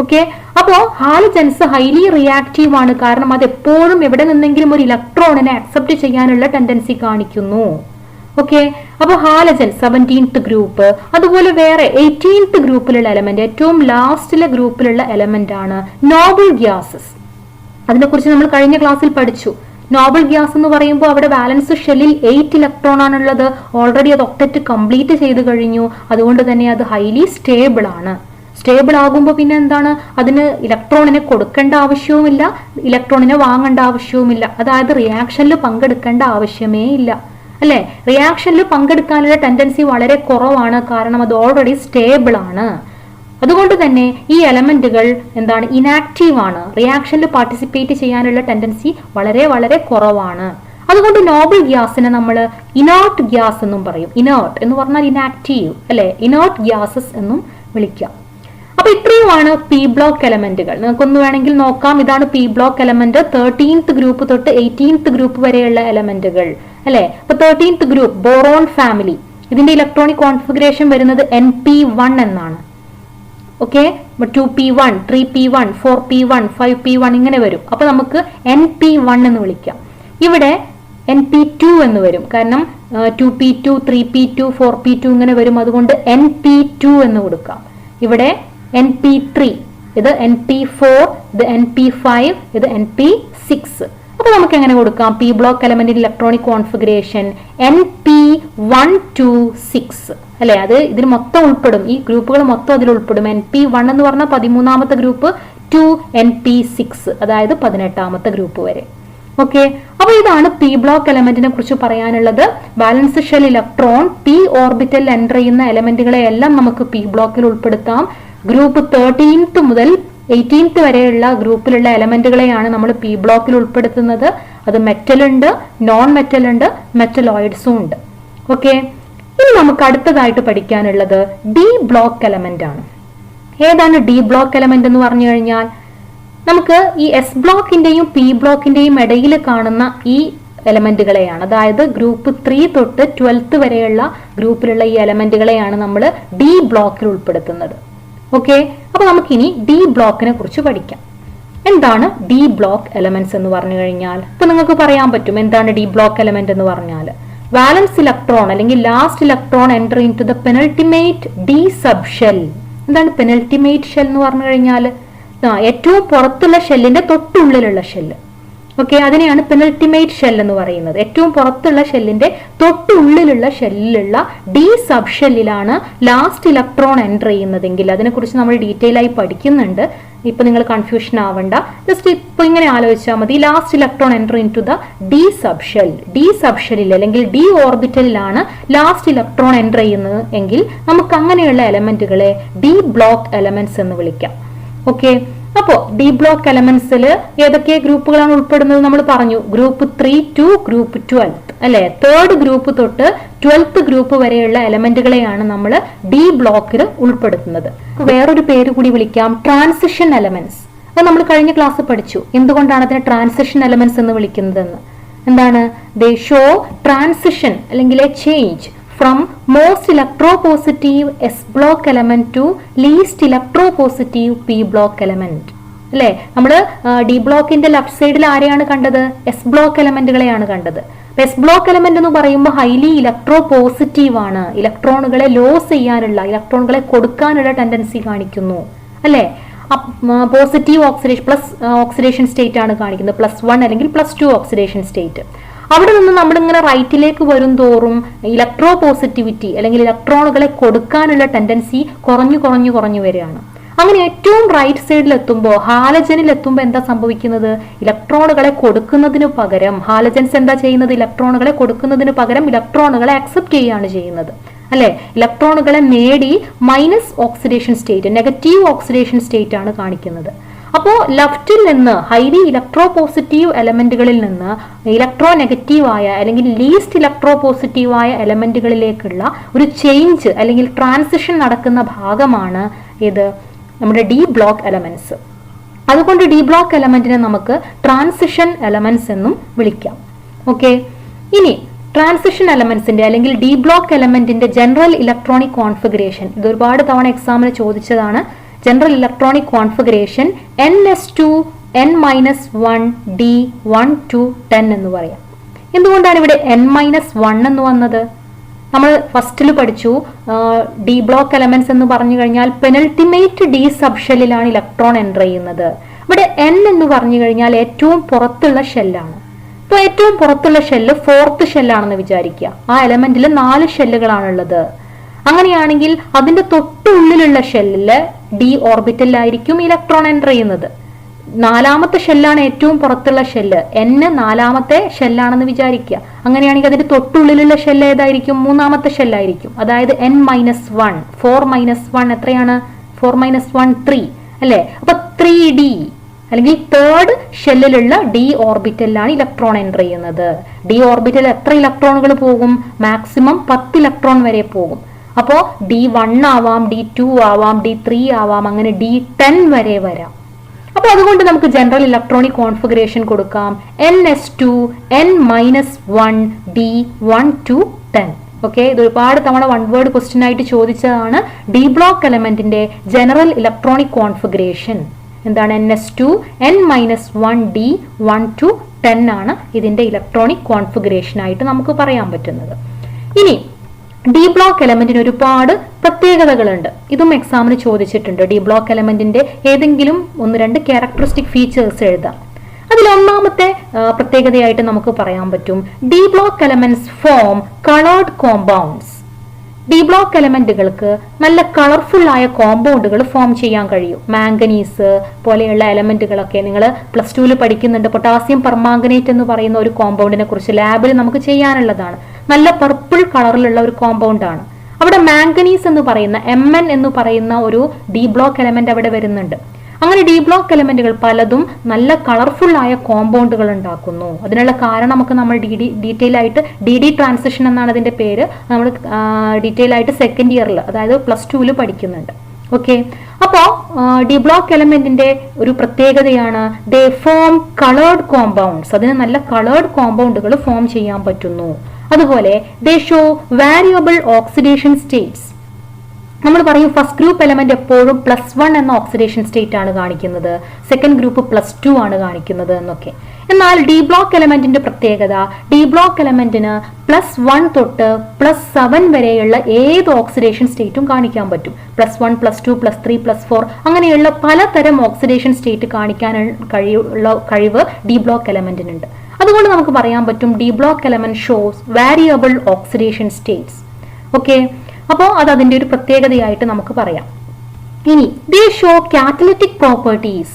ഓക്കെ, അപ്പോ ഹാലജൻസ് ഹൈലി റിയാക്റ്റീവ് ആണ്. കാരണം അത് എപ്പോഴും എവിടെ നിന്നെങ്കിലും ഒരു ഇലക്ട്രോണിനെ അക്സെപ്റ്റ് ചെയ്യാനുള്ള ടെൻഡൻസി കാണിക്കുന്നു. ഓക്കെ, അപ്പൊ ഹാലജൻ 17th ഗ്രൂപ്പ്, അതുപോലെ വേറെ 18th ഗ്രൂപ്പിലുള്ള എലമെന്റ്, ഏറ്റവും ലാസ്റ്റിലെ ഗ്രൂപ്പിലുള്ള എലമെന്റ് ആണ് നോബിൾ ഗ്യാസസ്. അതിനെക്കുറിച്ച് നമ്മൾ കഴിഞ്ഞ ക്ലാസ്സിൽ പഠിച്ചു. നോബിൾ ഗ്യാസ് എന്ന് പറയുമ്പോൾ അവിടെ ബാലൻസ് ഷെല്ലിൽ 8 ഇലക്ട്രോൺ ആണുള്ളത്. ഓൾറെഡി അത് ഒക്ടറ്റ് കംപ്ലീറ്റ് ചെയ്ത് കഴിഞ്ഞു. അതുകൊണ്ട് തന്നെ അത് ഹൈലി സ്റ്റേബിൾ ആണ്. സ്റ്റേബിൾ ആകുമ്പോൾ പിന്നെ എന്താണ്, അതിന് ഇലക്ട്രോണിനെ കൊടുക്കേണ്ട ആവശ്യവുമില്ല, ഇലക്ട്രോണിനെ വാങ്ങേണ്ട ആവശ്യവുമില്ല. അതായത് റിയാക്ഷനിൽ പങ്കെടുക്കേണ്ട ആവശ്യമേ ഇല്ല, അല്ലെ? റിയാക്ഷനിൽ പങ്കെടുക്കാനുള്ള ടെൻഡൻസി വളരെ കുറവാണ്. കാരണം അത് ഓൾറെഡി സ്റ്റേബിൾ ആണ്. അതുകൊണ്ട് തന്നെ ഈ എലമെന്റുകൾ എന്താണ്, ഇനാക്റ്റീവ് ആണ്. റിയാക്ഷനിൽ പാർട്ടിസിപ്പേറ്റ് ചെയ്യാനുള്ള ടെൻഡൻസി വളരെ വളരെ കുറവാണ്. അതുകൊണ്ട് നോബിൾ ഗ്യാസിനെ നമ്മൾ ഇനേർട്ട് ഗ്യാസ് എന്നും പറയും. ഇനേർട്ട് എന്ന് പറഞ്ഞാൽ ഇനാക്റ്റീവ്, അല്ലെ? ഇനേർട്ട് ഗ്യാസസ് എന്നും വിളിക്കാം. അപ്പൊ ഇത്രയുമാണ് പി ബ്ലോക്ക് എലമെന്റുകൾ. നിങ്ങൾക്കൊന്ന് വേണമെങ്കിൽ നോക്കാം. ഇതാണ് P block element. 13th group തൊട്ട് 18th ഗ്രൂപ്പ് വരെയുള്ള എലമെന്റുകൾ, അല്ലെ? അപ്പൊ 13th ഗ്രൂപ്പ് ബോറോൺ ഫാമിലി, ഇതിന്റെ ഇലക്ട്രോണിക് കോൺഫിഗറേഷൻ വരുന്നത് np1 എന്നാണ്. Okay, 2p1, 3p1, 4p1, 5p1 ഇങ്ങനെ വരും. അപ്പൊ നമുക്ക് np1 എന്ന് വിളിക്കാം. ഇവിടെ np2 എന്ന് വരും. കാരണം 2p2, 3p2, 4p2 ഇങ്ങനെ വരും. അതുകൊണ്ട് np2 എന്ന് കൊടുക്കാം. ഇവിടെ np3, ഇത് np4, ഇത് np5, ഇത് np6. അപ്പൊ നമുക്ക് എങ്ങനെ കൊടുക്കാം? പി ബ്ലോക്ക് എലമെന്റിന്റെ ഇലക്ട്രോണിക് കോൺഫിഗറേഷൻ np126, അല്ലെ? അത് ഇതിൽ മൊത്തം ഉൾപ്പെടും, ഈ ഗ്രൂപ്പുകൾ മൊത്തം അതിൽ ഉൾപ്പെടും. np1 എന്ന് പറഞ്ഞാൽ 13ാമത്തെ ഗ്രൂപ്പ്, 2 np6 അതായത് 18ാമത്തെ ഗ്രൂപ്പ് വരെ. ഓക്കെ, അപ്പൊ ഇതാണ് പി ബ്ലോക്ക് എലമെന്റിനെ കുറിച്ച് പറയാനുള്ളത്. Balance shell electron P orbital enter ചെയ്യുന്ന എലമെന്റുകളെ എല്ലാം നമുക്ക് പി ബ്ലോക്കിൽ ഉൾപ്പെടുത്താം. ഗ്രൂപ്പ് 13th മുതൽ 18th വരെയുള്ള ഗ്രൂപ്പിലുള്ള എലമെന്റുകളെയാണ് നമ്മൾ പി ബ്ലോക്കിൽ ഉൾപ്പെടുത്തുന്നത്. അത് മെറ്റൽ ഉണ്ട്, നോൺ മെറ്റൽ ഉണ്ട്, മെറ്റലോയിഡ്സും ഉണ്ട്. ഓക്കെ, ഇനി നമുക്ക് അടുത്തതായിട്ട് പഠിക്കാനുള്ളത് ഡി ബ്ലോക്ക് എലമെന്റ് ആണ്. ഏതാണ് ഡി ബ്ലോക്ക് എലമെന്റ് എന്ന് പറഞ്ഞു കഴിഞ്ഞാൽ, നമുക്ക് ഈ എസ് ബ്ലോക്കിന്റെയും പി ബ്ലോക്കിന്റെയും ഇടയിൽ കാണുന്ന ഈ എലമെന്റുകളെയാണ്, അതായത് ഗ്രൂപ്പ് 3 തൊട്ട് 12th വരെയുള്ള ഗ്രൂപ്പിലുള്ള ഈ എലമെന്റുകളെയാണ് നമ്മൾ ഡി ബ്ലോക്കിൽ ഉൾപ്പെടുത്തുന്നത്. ഓക്കെ, അപ്പൊ നമുക്കിനി ഡി ബ്ലോക്കിനെ കുറിച്ച് പഠിക്കാം. എന്താണ് ഡി ബ്ലോക്ക് എലമെന്റ്സ് എന്ന് പറഞ്ഞു കഴിഞ്ഞാൽ, ഇപ്പൊ നിങ്ങൾക്ക് പറയാൻ പറ്റും എന്താണ് ഡി ബ്ലോക്ക് എലമെന്റ് എന്ന് പറഞ്ഞാൽ. വാലൻസ് ഇലക്ട്രോൺ അല്ലെങ്കിൽ last electron enter into the penultimate d sub shell. എന്താണ് പെനൾട്ടിമേറ്റ് ഷെൽ എന്ന് പറഞ്ഞു കഴിഞ്ഞാൽ? ഏറ്റവും പുറത്തുള്ള ഷെല്ലിന്റെ തൊട്ടുള്ളിലുള്ള ഷെല്ല്. ഓക്കെ, അതിനെയാണ് പെനൾട്ടിമേറ്റ് ഷെൽ എന്ന് പറയുന്നത്. ഏറ്റവും പുറത്തുള്ള ഷെല്ലിന്റെ തൊട്ടുള്ളിലുള്ള ഷെല്ലിലുള്ള ഡി സബ് ഷെല്ലിലാണ് ലാസ്റ്റ് ഇലക്ട്രോൺ എൻ്റർ ചെയ്യുന്നതെങ്കിൽ, അതിനെക്കുറിച്ച് നമ്മൾ ഡീറ്റെയിൽ ആയി പഠിക്കുന്നുണ്ട്. ഇപ്പൊ നിങ്ങൾ കൺഫ്യൂഷൻ ആവണ്ട, ജസ്റ്റ് ഇപ്പൊ ഇങ്ങനെ ആലോചിച്ചാൽ മതി. Last electron enter into the d sub shell. D sub ഷെല്ലിൽ അല്ലെങ്കിൽ ഡി ഓർബിറ്റലിലാണ് ലാസ്റ്റ് ഇലക്ട്രോൺ എൻ്റർ ചെയ്യുന്നത് എങ്കിൽ നമുക്ക് അങ്ങനെയുള്ള എലമെന്റുകളെ ഡി ബ്ലോക്ക് എലമെന്റ്സ് എന്ന് വിളിക്കാം. ഓക്കെ, അപ്പോ ഡി ബ്ലോക്ക് എലമെന്റ്സിൽ ഏതൊക്കെ ഗ്രൂപ്പുകളാണ് ഉൾപ്പെടുന്നത് നമ്മൾ പറഞ്ഞു. ഗ്രൂപ്പ് 3 to ഗ്രൂപ്പ് 12, അല്ലെ? 3rd ഗ്രൂപ്പ് തൊട്ട് 12th ഗ്രൂപ്പ് വരെയുള്ള എലമെന്റുകളെയാണ് നമ്മൾ ഡി ബ്ലോക്കിൽ ഉൾപ്പെടുത്തുന്നത്. വേറൊരു പേര് കൂടി വിളിക്കാം, ട്രാൻസിഷൻ എലമെന്റ്സ്. അത് നമ്മൾ കഴിഞ്ഞ ക്ലാസ് പഠിച്ചു. എന്തുകൊണ്ടാണ് അതിനെ ട്രാൻസിഷൻ എലമെന്റ്സ് എന്ന് വിളിക്കുന്നതെന്ന്. എന്താണ്? ദേ ഷോ ട്രാൻസിഷൻ അല്ലെങ്കിൽ A change from most electropositive S block element to least electropositive P block element. അല്ലെ? നമ്മൾ ഡി ബ്ലോക്കിന്റെ ലെഫ്റ്റ് സൈഡിൽ ആരെയാണ് കണ്ടത്? എസ് ബ്ലോക്ക് എലമെന്റുകളെയാണ് കണ്ടത്. എസ് ബ്ലോക്ക് എലമെന്റ് എന്ന് പറയുമ്പോൾ ഹൈലി ഇലക്ട്രോ പോസിറ്റീവ് ആണ്. ഇലക്ട്രോണുകളെ ലോസ് ചെയ്യാനുള്ള, ഇലക്ട്രോണുകളെ കൊടുക്കാനുള്ള ടെൻഡൻസി കാണിക്കുന്നു, അല്ലെ? Positive oxidation plus oxidation state ആണ് കാണിക്കുന്നത്. +1 അല്ലെങ്കിൽ +2 ഓക്സിഡേഷൻ സ്റ്റേറ്റ്. അവിടെ നിന്ന് നമ്മളിങ്ങനെ റൈറ്റിലേക്ക് വരും തോറും ഇലക്ട്രോ പോസിറ്റിവിറ്റി അല്ലെങ്കിൽ ഇലക്ട്രോണുകളെ കൊടുക്കാനുള്ള ടെൻഡൻസി കുറഞ്ഞു വരികയാണ്. അങ്ങനെ ഏറ്റവും റൈറ്റ് സൈഡിൽ എത്തുമ്പോൾ, ഹാലജനിൽ എത്തുമ്പോൾ എന്താ സംഭവിക്കുന്നത്? ഇലക്ട്രോണുകളെ കൊടുക്കുന്നതിന് പകരം ഹാലജൻസ് എന്താ ചെയ്യുന്നത്? ഇലക്ട്രോണുകളെ കൊടുക്കുന്നതിന് പകരം ഇലക്ട്രോണുകളെ അക്സെപ്റ്റ് ചെയ്യുകയാണ് ചെയ്യുന്നത്, അല്ലെ? ഇലക്ട്രോണുകളെ നേടി minus oxidation state, negative oxidation state ആണ് കാണിക്കുന്നത്. അപ്പോൾ ലെഫ്റ്റിൽ നിന്ന് ഹൈലി ഇലക്ട്രോ പോസിറ്റീവ് എലമെന്റുകളിൽ നിന്ന് ഇലക്ട്രോ നെഗറ്റീവ് ആയ അല്ലെങ്കിൽ ലീസ്റ്റ് ഇലക്ട്രോ പോസിറ്റീവ് ആയ എലമെന്റുകളിലേക്കുള്ള ഒരു ചേഞ്ച് അല്ലെങ്കിൽ ട്രാൻസിഷൻ നടക്കുന്ന ഭാഗമാണ് ഇത് നമ്മുടെ ഡി ബ്ലോക്ക് എലമെന്റ്സ്. അതുകൊണ്ട് ഡി ബ്ലോക്ക് എലമെന്റിനെ നമുക്ക് ട്രാൻസിഷൻ എലമെന്റ്സ് എന്നും വിളിക്കാം. ഓക്കെ, ഇനി ട്രാൻസിഷൻ എലമെന്റ്സിന്റെ അല്ലെങ്കിൽ ഡി ബ്ലോക്ക് എലമെന്റിന്റെ ജനറൽ ഇലക്ട്രോണിക് കോൺഫിഗറേഷൻ ഇത് ഒരുപാട് തവണ എക്സാമിന് ചോദിച്ചതാണ്. General electronic configuration NS2 N-1 D1 2 10 എന്ന് പറയാം. എന്തുകൊണ്ടാണ് ഇവിടെ N-1 എന്ന് വന്നത്? നമ്മൾ ഫസ്റ്റിൽ പഠിച്ചു ഡി ബ്ലോക്ക് എലമെന്റ്സ് എന്ന് പറഞ്ഞു കഴിഞ്ഞാൽ പെനൾട്ടിമേറ്റ് ഡി സബ്ഷെല്ലിലാണ് ഇലക്ട്രോൺ എൻ്റർ ചെയ്യുന്നത്. ഇവിടെ N എന്ന് പറഞ്ഞു കഴിഞ്ഞാൽ ഏറ്റവും പുറത്തുള്ള ഷെല്ലാണ്. ഇപ്പോൾ ഏറ്റവും പുറത്തുള്ള ഷെല്ല് ഫോർത്ത് ഷെല്ലാണെന്ന് വിചാരിക്കുക. ആ എലമെന്റിൽ 4 ഷെല്ലുകളാണുള്ളത്. അങ്ങനെയാണെങ്കിൽ അതിന്റെ തൊട്ടുള്ളിലുള്ള ഷെല്ലില് ഡി ഓർബിറ്റലിലായിരിക്കും ഇലക്ട്രോൺ എൻ്റർ ചെയ്യുന്നത്. 4ാമത്തെ ഷെല്ലാണ് ഏറ്റവും പുറത്തുള്ള ഷെല്ല്. N 4ാമത്തെ ഷെല്ലാണെന്ന് വിചാരിക്കുക. അങ്ങനെയാണെങ്കിൽ അതിന്റെ തൊട്ടുള്ളിലുള്ള ഷെല്ല് ഏതായിരിക്കും? 3ാമത്തെ ഷെല്ലായിരിക്കും. അതായത് N-1 4 - 1 എത്രയാണ്? 4 - 1 3 അല്ലെ? അപ്പൊ 3D അല്ലെങ്കിൽ തേർഡ് ഷെല്ലിലുള്ള ഡി ഓർബിറ്റലിലാണ് ഇലക്ട്രോൺ എൻ്റർ ചെയ്യുന്നത്. ഡി ഓർബിറ്റൽ എത്ര ഇലക്ട്രോണുകൾ പോകും? മാക്സിമം 10 ഇലക്ട്രോൺ വരെ പോകും. അപ്പോൾ D1 ആവാം, D2 ആവാം, D3 ആവാം, അങ്ങനെ D10 വരെ വരാം. അപ്പൊ അതുകൊണ്ട് നമുക്ക് ജനറൽ ഇലക്ട്രോണിക് കോൺഫിഗറേഷൻ കൊടുക്കാം NS2 N-1 D1 2 10. ഓക്കെ, ഇത് ഒരുപാട് തവണ 1 വേർഡ് ക്വസ്റ്റ്യൻ ആയിട്ട് ചോദിച്ചതാണ്. ഡി ബ്ലോക്ക് എലമെന്റിന്റെ ജനറൽ ഇലക്ട്രോണിക് കോൺഫിഗറേഷൻ എന്താണ്? NS2 N-1 D1 2 10 ആണ് ഇതിന്റെ ഇലക്ട്രോണിക് കോൺഫിഗറേഷൻ ആയിട്ട് നമുക്ക് പറയാൻ പറ്റുന്നത്. ഇനി ഡി ബ്ലോക്ക് എലമെന്റിന് ഒരുപാട് പ്രത്യേകതകളുണ്ട്. ഇതും എക്സാമിന് ചോദിച്ചിട്ടുണ്ട്. ഡി ബ്ലോക്ക് എലമെന്റിന്റെ ഏതെങ്കിലും 1-2 ക്യാരക്ടറിസ്റ്റിക് ഫീച്ചേഴ്സ് എഴുതാം. അതിൽ ഒന്നാമത്തെ പ്രത്യേകതയായിട്ട് നമുക്ക് പറയാൻ പറ്റും d block elements form coloured compounds. D block എലമെന്റുകൾക്ക് നല്ല കളർഫുൾ ആയ കോമ്പൗണ്ടുകൾ ഫോം ചെയ്യാൻ കഴിയും. മാംഗനീസ് പോലെയുള്ള എലമെന്റുകളൊക്കെ നിങ്ങൾ +2 പഠിക്കുന്നുണ്ട്. പൊട്ടാസ്യം പെർമാംഗനേറ്റ് എന്ന് പറയുന്ന ഒരു കോമ്പൗണ്ടിനെ കുറിച്ച് ലാബിൽ നമുക്ക് ചെയ്യാനുള്ളതാണ്. നല്ല പർപ്പിൾ കളറിലുള്ള ഒരു കോമ്പൗണ്ട് ആണ്. അവിടെ മാംഗനീസ് എന്ന് പറയുന്ന Mn എന്ന് പറയുന്ന ഒരു ഡി ബ്ലോക്ക് എലമെന്റ് അവിടെ വരുന്നുണ്ട്. അങ്ങനെ ഡി ബ്ലോക്ക് എലമെന്റുകൾ പലതും നല്ല കളർഫുൾ ആയ കോമ്പൗണ്ടുകൾ ഉണ്ടാക്കുന്നു. അതിനുള്ള കാരണം നമുക്ക് നമ്മൾ ഡീറ്റെയിൽ ആയിട്ട് DD ട്രാൻസിഷൻ എന്നാണ് അതിന്റെ പേര്. നമ്മൾ ഡീറ്റെയിൽ ആയിട്ട് സെക്കൻഡ് ഇയറിൽ അതായത് +2 പഠിക്കുന്നുണ്ട്. ഓക്കെ, അപ്പോ ഡി ബ്ലോക്ക് എലമെന്റിന്റെ ഒരു പ്രത്യേകതയാണ് ദേ ഫോം കളേർഡ് കോമ്പൗണ്ട്സ്. അതിന് നല്ല കളേർഡ് കോമ്പൗണ്ടുകൾ ഫോം ചെയ്യാൻ പറ്റുന്നു. അതുപോലെ ദേ ഷോ വാരിയബിൾ ഓക്സിഡേഷൻ സ്റ്റേറ്റ്സ്. നമ്മൾ പറയും ഫസ്റ്റ് ഗ്രൂപ്പ് എലമെന്റ് എപ്പോഴും +1 എന്ന ഓക്സിഡേഷൻ സ്റ്റേറ്റ് ആണ് കാണിക്കുന്നത്, സെക്കൻഡ് ഗ്രൂപ്പ് +2 ആണ് കാണിക്കുന്നത് എന്നൊക്കെ. എന്നാൽ ഡി ബ്ലോക്ക് എലമെന്റിന്റെ പ്രത്യേകത ഡി ബ്ലോക്ക് എലമെന്റിന് +1 തൊട്ട് +7 വരെയുള്ള ഏത് ഓക്സിഡേഷൻ സ്റ്റേറ്റും കാണിക്കാൻ പറ്റും. +1 +2 +3 +4 അങ്ങനെയുള്ള പലതരം ഓക്സിഡേഷൻ സ്റ്റേറ്റ് കാണിക്കാൻ കഴിവ് ഡി ബ്ലോക്ക് എലമെന്റിനുണ്ട്. അതുകൊണ്ട് നമുക്ക് പറയാൻ പറ്റും d block element shows variable oxidation states. Okay, അപ്പോൾ അത് അതിന്റെ ഒരു പ്രത്യേകതയായിട്ട് നമുക്ക് പറയാം. ഇനി they show catalytic properties.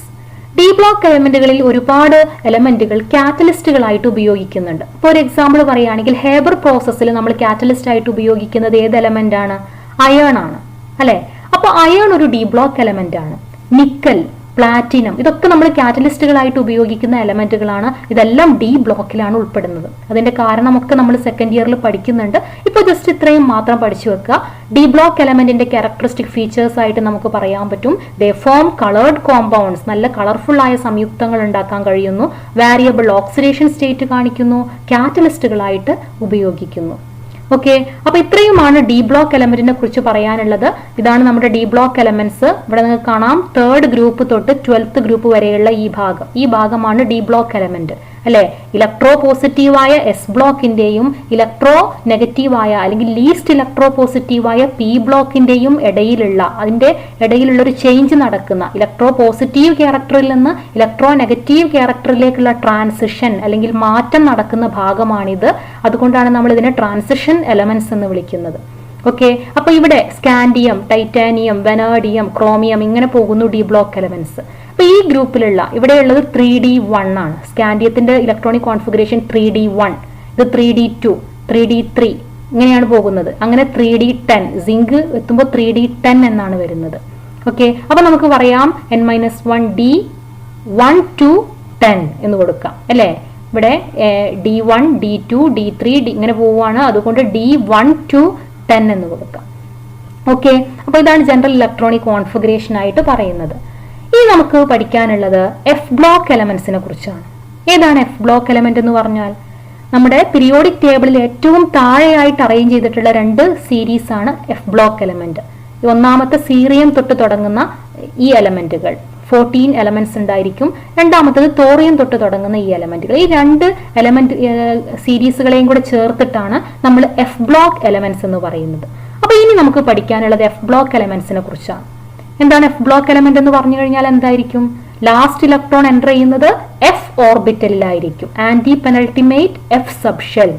D block എലമെന്റുകളിൽ ഒരുപാട് എലമെന്റുകൾ കാറ്റലിസ്റ്റുകളായിട്ട് ഉപയോഗിക്കുന്നുണ്ട്. ഇപ്പോൾ ഒരു എക്സാമ്പിൾ പറയുകയാണെങ്കിൽ ഹേബർ പ്രോസസ്സിൽ നമ്മൾ കാറ്റലിസ്റ്റ് ആയിട്ട് ഉപയോഗിക്കുന്നത് ഏത് എലമെന്റ് ആണ്? അയേൺ ആണ് അല്ലെ? അപ്പോൾ അയേൺ ഒരു ഡി ബ്ലോക്ക് എലമെന്റ് ആണ്. നിക്കൽ, പ്ലാറ്റിനം ഇതൊക്കെ നമ്മൾ കാറ്റലിസ്റ്റുകളായിട്ട് ഉപയോഗിക്കുന്ന എലമെന്റുകളാണ്. ഇതെല്ലാം ഡി ബ്ലോക്കിലാണ് ഉൾപ്പെടുന്നത്. അതിന്റെ കാരണമൊക്കെ നമ്മൾ സെക്കൻഡ് ഇയറിൽ പഠിക്കുന്നുണ്ട്. ഇപ്പോൾ ജസ്റ്റ് ഇത്രയും മാത്രം പഠിച്ചു വെക്കുക. ഡി ബ്ലോക്ക് എലമെന്റിന്റെ ക്യാരക്ടറിസ്റ്റിക് ഫീച്ചേഴ്സ് ആയിട്ട് നമുക്ക് പറയാൻ പറ്റും ദേ ഫോം കളേർഡ് കോമ്പൗണ്ട്സ്. നല്ല കളർഫുൾ ആയ സംയുക്തങ്ങൾ ഉണ്ടാക്കാൻ കഴിയുന്നു. വാരിയബിൾ ഓക്സിഡേഷൻ സ്റ്റേറ്റ് കാണിക്കുന്നു. കാറ്റലിസ്റ്റുകളായിട്ട് ഉപയോഗിക്കുന്നു. ഓക്കെ, അപ്പൊ ഇത്രയുമാണ് ഡി ബ്ലോക്ക് എലമെന്റിനെ കുറിച്ച് പറയാനുള്ളത്. ഇതാണ് നമ്മുടെ ഡി ബ്ലോക്ക് എലമെന്റ്സ്. ഇവിടെ നിങ്ങൾക്ക് കാണാം 3rd ഗ്രൂപ്പ് തൊട്ട് 12th ഗ്രൂപ്പ് വരെയുള്ള ഈ ഭാഗമാണ് ഡി ബ്ലോക്ക് എലമെന്റ് അല്ലെ? ഇലക്ട്രോ പോസിറ്റീവായ എസ് ബ്ലോക്കിന്റെയും ഇലക്ട്രോ നെഗറ്റീവായ അല്ലെങ്കിൽ ലീസ്റ്റ് ഇലക്ട്രോ പോസിറ്റീവായ പി ബ്ലോക്കിന്റെയും ഇടയിലുള്ള ഒരു ചേഞ്ച് നടക്കുന്ന ഇലക്ട്രോ പോസിറ്റീവ് ക്യാരക്ടറിൽ നിന്ന് ഇലക്ട്രോ നെഗറ്റീവ് ക്യാരക്ടറിലേക്കുള്ള ട്രാൻസിഷൻ അല്ലെങ്കിൽ മാറ്റം നടക്കുന്ന ഭാഗമാണിത്. അതുകൊണ്ടാണ് നമ്മൾ ഇതിനെ ട്രാൻസിഷൻ എലമെന്റ്സ് എന്ന് വിളിക്കുന്നത്. ഓക്കെ, അപ്പൊ ഇവിടെ സ്കാൻഡിയം, ടൈറ്റാനിയം, വെനേഡിയം, ക്രോമിയം ഇങ്ങനെ പോകുന്നു ഡി ബ്ലോക്ക് എലമെന്റ്സ്. അപ്പൊ ഈ ഗ്രൂപ്പിലുള്ള ഇവിടെയുള്ളത് 3D1 ആണ്. സ്കാൻഡിയത്തിന്റെ ഇലക്ട്രോണിക് കോൺഫിഗറേഷൻ 3D1, ഇത് 3D2, 3D3 ഇങ്ങനെയാണ് പോകുന്നത്. അങ്ങനെ 3D10 സിങ്ക് എത്തുമ്പോൾ 3D10 എന്നാണ് വരുന്നത്. ഓക്കെ, അപ്പൊ നമുക്ക് പറയാം N-1 D1 2 10 എന്ന് കൊടുക്കാം അല്ലെ? ഇവിടെ D1 D2 D3 ഇങ്ങനെ പോവുകയാണ്. അതുകൊണ്ട് D1 2 10 എന്ന് കൊടുക്കാം. ഓക്കെ, അപ്പൊ ഇതാണ് ജനറൽ ഇലക്ട്രോണിക് കോൺഫിഗറേഷൻ ആയിട്ട് പറയുന്നത്. ഇനി നമുക്ക് പഠിക്കാനുള്ളത് എഫ് ബ്ലോക്ക് എലമെന്റ്സിനെ കുറിച്ചാണ്. ഏതാണ് എഫ് ബ്ലോക്ക് എലമെന്റ് എന്ന് പറഞ്ഞാൽ? നമ്മുടെ പീരിയോഡിക് ടേബിളിൽ ഏറ്റവും താഴെയായിട്ട് അറേഞ്ച് ചെയ്തിട്ടുള്ള 2 സീരീസ് ആണ് എഫ് ബ്ലോക്ക് എലമെന്റ്. ഒന്നാമത്തെ സീറിയം തൊട്ട് തുടങ്ങുന്ന ഈ എലമെന്റുകൾ 14 എലമെന്റ്സ് ഉണ്ടായിരിക്കും. രണ്ടാമത്തത് തോറിയം തൊട്ട് തുടങ്ങുന്ന ഈ എലമെന്റുകൾ. ഈ 2 എലമെന്റ് സീരീസുകളെയും കൂടെ ചേർത്തിട്ടാണ് നമ്മൾ എഫ് ബ്ലോക്ക് എലമെന്റ്സ് എന്ന് പറയുന്നത്. അപ്പൊ ഇനി നമുക്ക് പഠിക്കാനുള്ളത് എഫ് ബ്ലോക്ക് എലമെന്റ്സിനെ കുറിച്ചാണ്. എന്താണ് എഫ് ബ്ലോക്ക് എലമെന്റ് എന്ന് പറഞ്ഞു കഴിഞ്ഞാൽ എന്തായിരിക്കും? ലാസ്റ്റ് ഇലക്ട്രോൺ എൻ്റർ ചെയ്യുന്നത് എഫ് ഓർബിറ്റലിലായിരിക്കും, antepenultimate f subshell.